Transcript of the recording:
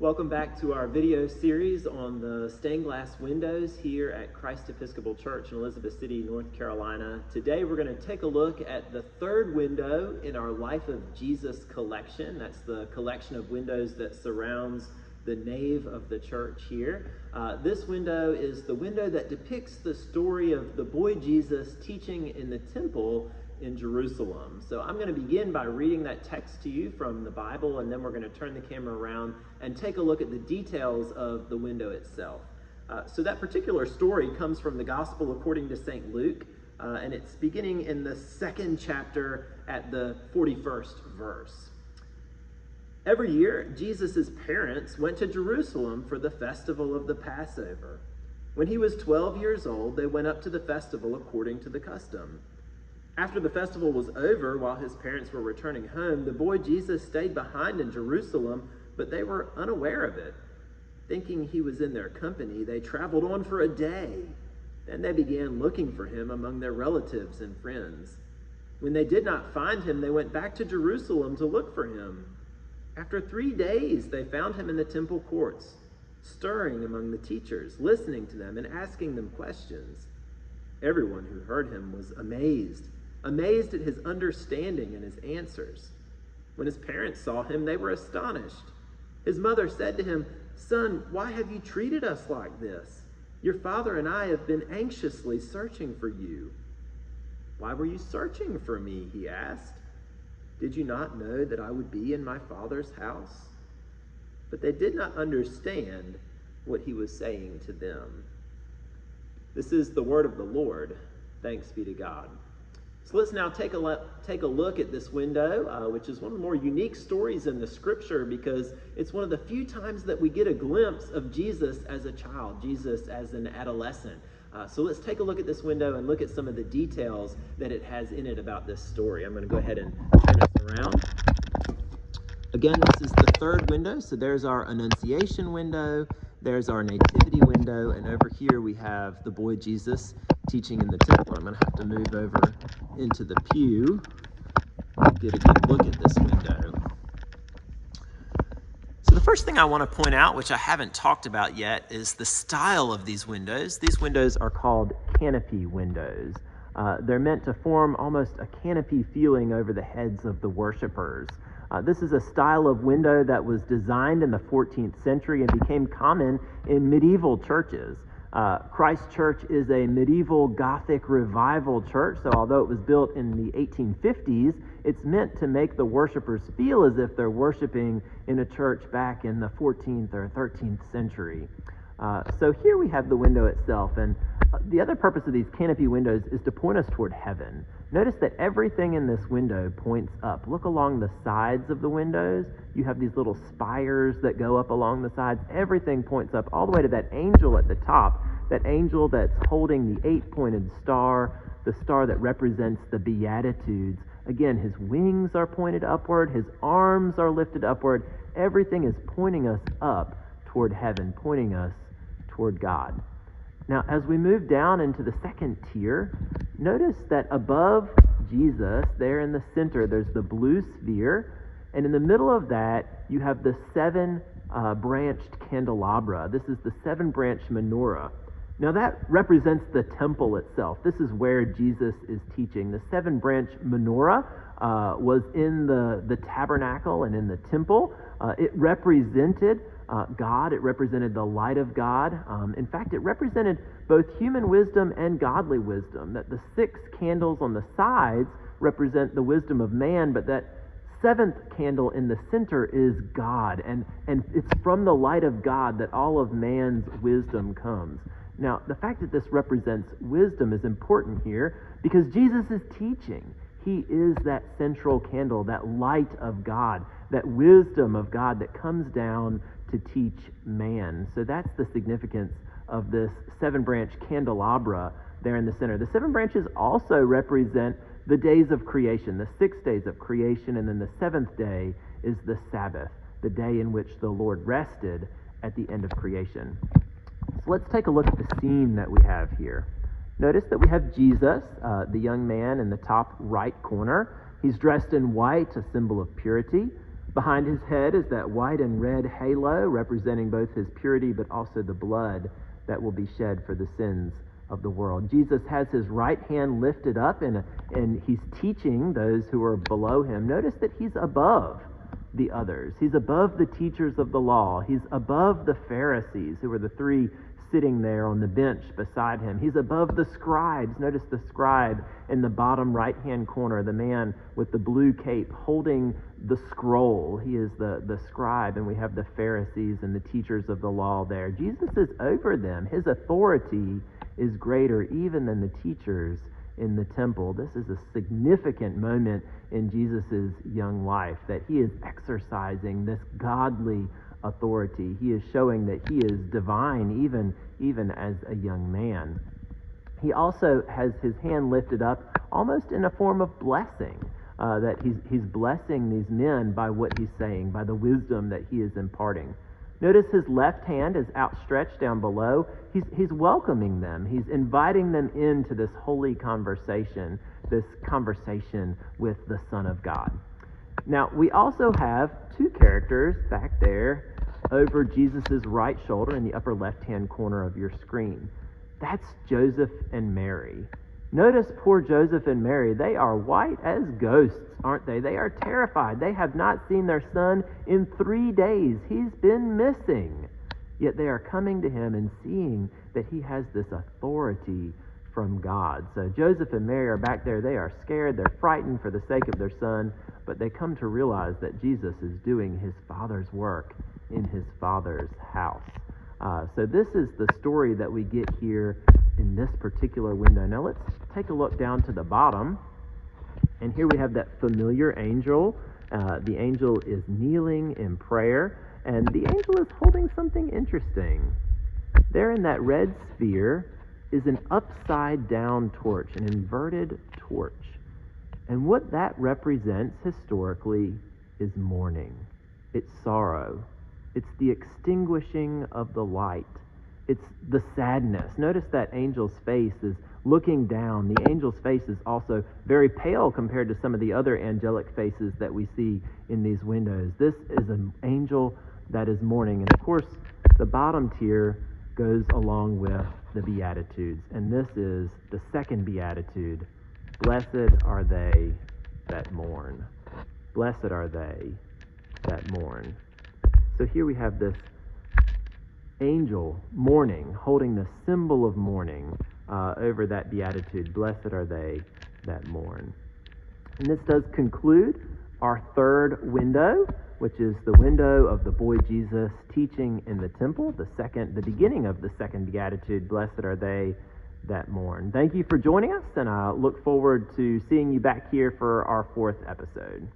Welcome back to our video series on the stained glass windows here at Christ Episcopal Church in Elizabeth City, North Carolina. Today we're going to take a look at the third window in our Life of Jesus collection. That's the collection of windows that surrounds the nave of the church here. This window is the window that depicts the story of the boy Jesus teaching in the temple in Jerusalem. So I'm going to begin by reading that text to you from the Bible, and then we're going to turn the camera around and take a look at the details of the window itself. So that particular story comes from the Gospel according to St. Luke, and it's beginning in the second chapter at the 41st verse. Every year, Jesus' parents went to Jerusalem for the festival of the Passover. When he was 12 years old, they went up to the festival according to the custom. After the festival was over, while his parents were returning home, the boy Jesus stayed behind in Jerusalem, but they were unaware of it. Thinking he was in their company, they traveled on for a day. Then they began looking for him among their relatives and friends. When they did not find him, they went back to Jerusalem to look for him. After 3 days, they found him in the temple courts, stirring among the teachers, listening to them and asking them questions. Everyone who heard him was amazed at his understanding and his answers. When his parents saw him, they were astonished. His mother said to him, "Son, why have you treated us like this? Your father and I have been anxiously searching for you." "Why were you searching for me?" he asked. "Did you not know that I would be in my father's house?" But they did not understand what he was saying to them. This is the word of the Lord. Thanks be to God. So let's now take a look at this window, which is one of the more unique stories in the scripture because it's one of the few times that we get a glimpse of Jesus as a child, Jesus as an adolescent. So let's take a look at this window and look at some of the details that it has in it about this story. I'm going to go ahead and turn this around. Again, this is the third window. So there's our Annunciation window, there's our Nativity window, and over here we have the boy Jesus teaching in the temple. I'm going to have to move over into the pew to get a good look at this window. So the first thing I want to point out, which I haven't talked about yet, is the style of these windows. These windows are called canopy windows. They're meant to form almost a canopy feeling over the heads of the worshipers. This is a style of window that was designed in the 14th century and became common in medieval churches. Christ Church is a medieval Gothic revival church, so although it was built in the 1850s, it's meant to make the worshipers feel as if they're worshiping in a church back in the 14th or 13th century. So here we have the window itself, and the other purpose of these canopy windows is to point us toward heaven. Notice that everything in this window points up. Look along the sides of the windows. You have these little spires that go up along the sides. Everything points up all the way to that angel at the top, that angel that's holding the 8-pointed star, the star that represents the Beatitudes. Again, his wings are pointed upward, his arms are lifted upward. Everything is pointing us up toward heaven, pointing us toward God. Now, as we move down into the second tier, notice that above Jesus, there in the center, there's the blue sphere, and in the middle of that, you have the 7-branched candelabra. This is the 7-branch menorah. Now, that represents the temple itself. This is where Jesus is teaching. The 7-branch menorah was in the tabernacle and in the temple. It represented God. It represented the light of God. In fact, it represented both human wisdom and godly wisdom, that the 6 candles on the sides represent the wisdom of man, but that 7th candle in the center is God, and it's from the light of God that all of man's wisdom comes. Now, the fact that this represents wisdom is important here because Jesus is teaching. He is that central candle, that light of God, that wisdom of God that comes down to teach man. So that's the significance of this 7-branch candelabra there in the center. The 7 branches also represent the days of creation, the 6 days of creation, and then the 7th day is the Sabbath, the day in which the Lord rested at the end of creation. So let's take a look at the scene that we have here. Notice that we have Jesus, the young man in the top right corner. He's dressed in white, a symbol of purity. Behind his head is that white and red halo representing both his purity but also the blood that will be shed for the sins of the world. Jesus has his right hand lifted up and he's teaching those who are below him. Notice that he's above the others. He's above the teachers of the law. He's above the Pharisees, who were the three sitting there on the bench beside him. He's above the scribes. Notice the scribe in the bottom right-hand corner, the man with the blue cape holding the scroll. He is the scribe, and we have the Pharisees and the teachers of the law there. Jesus is over them. His authority is greater even than the teachers in the temple. This is a significant moment in Jesus' young life, that he is exercising this godly authority. He is showing that he is divine even as a young man. He also has his hand lifted up almost in a form of blessing, that he's blessing these men by what he's saying, by the wisdom that he is imparting. Notice his left hand is outstretched down below. He's welcoming them. He's inviting them into this holy conversation, this conversation with the Son of God. Now, we also have two characters back there over Jesus' right shoulder in the upper left-hand corner of your screen. That's Joseph and Mary. Notice poor Joseph and Mary. They are white as ghosts, aren't they? They are terrified. They have not seen their son in 3 days. He's been missing. Yet they are coming to him and seeing that he has this authority from God. So Joseph and Mary are back there. They are scared. They're frightened for the sake of their son, but they come to realize that Jesus is doing his Father's work in his Father's house. So this is the story that we get here in this particular window. Now let's take a look down to the bottom. And here we have that familiar angel. The angel is kneeling in prayer, and the angel is holding something interesting. There in that red sphere is an upside-down torch, an inverted torch. And what that represents historically is mourning. It's sorrow. It's the extinguishing of the light. It's the sadness. Notice that angel's face is looking down. The angel's face is also very pale compared to some of the other angelic faces that we see in these windows. This is an angel that is mourning. And of course, the bottom tier goes along with the Beatitudes. And this is the second Beatitude. Blessed are they that mourn. Blessed are they that mourn. So here we have this angel mourning, holding the symbol of mourning over that beatitude. Blessed are they that mourn. And this does conclude our third window, which is the window of the boy Jesus teaching in the temple, the beginning of the second beatitude. Blessed are they that mourn. Thank you for joining us, and I look forward to seeing you back here for our fourth episode.